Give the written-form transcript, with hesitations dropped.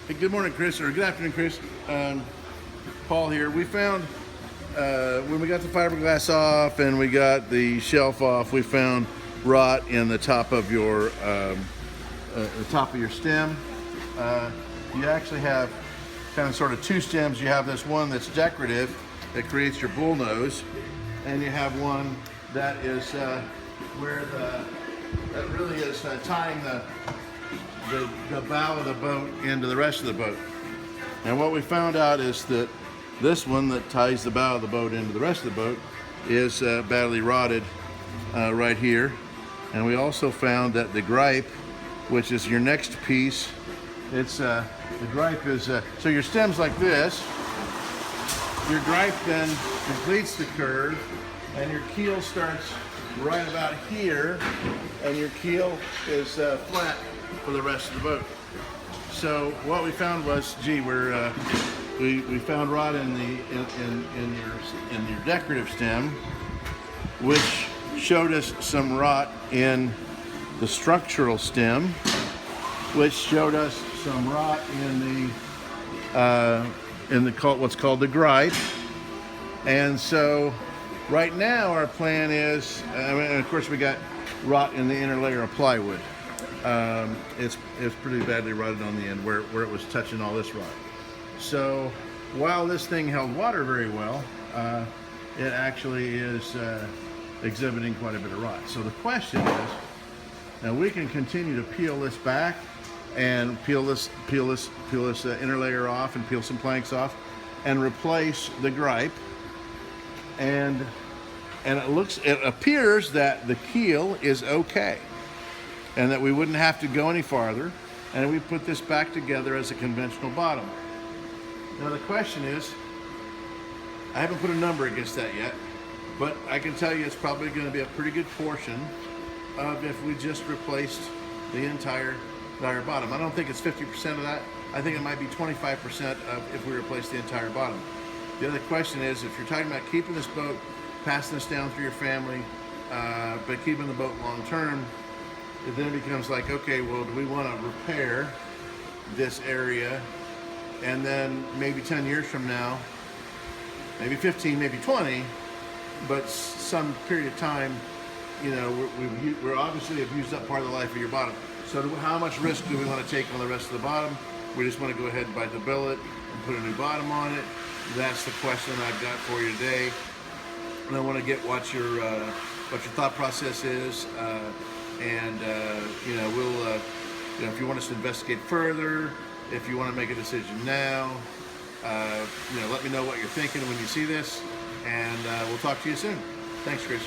Hey, good morning, Chris, or good afternoon, Chris. Paul here. We found, when we got the fiberglass off and we got the shelf off, we found rot in the top of your stem. You actually have kind of sort of two stems. You have this one that's decorative that creates your bull nose, and you have one that is that really is tying the bow of the boat into the rest of the boat. And what we found out is that this one that ties the bow of the boat into the rest of the boat is badly rotted right here. And we also found that the gripe, which is your next piece, it's the gripe is so your stem's like this. Your gripe then completes the curve, and your keel starts right about here, and your keel is flat for the rest of the boat. So what we found was, gee, we found rot in your decorative stem, which showed us some rot in the structural stem, which showed us some rot in the what's called the gripe. And so right now our plan is, and of course we got rot in the inner layer of plywood. It's pretty badly rotted on the end where it was touching all this rot. So while this thing held water very well, it actually is exhibiting quite a bit of rot. So the question is, now we can continue to peel this back and peel this inner layer off and peel some planks off and replace the gripe, and it appears that the keel is okay, and that we wouldn't have to go any farther, and we put this back together as a conventional bottom. Now the question is, I haven't put a number against that yet, but I can tell you it's probably going to be a pretty good portion of if we just replaced the entire bottom. I don't think it's 50% of that. I think it might be 25% of if we replace the entire bottom. The other question is, if you're talking about keeping this boat, passing this down through your family, but keeping the boat long term, it then becomes like, okay, well, do we want to repair this area, and then maybe 10 years from now, maybe 15, maybe 20, but some period of time, you know, we're obviously have used up part of the life of your bottom. So how much risk do we want to take on the rest of the bottom? We just want to go ahead and bite the billet and put a new bottom on it. That's the question I've got for you today. And I want to get what your thought process is. You know, we'll, you know, if you want us to investigate further, if you want to make a decision now, you know, let me know what you're thinking when you see this, and we'll talk to you soon. Thanks, Chris.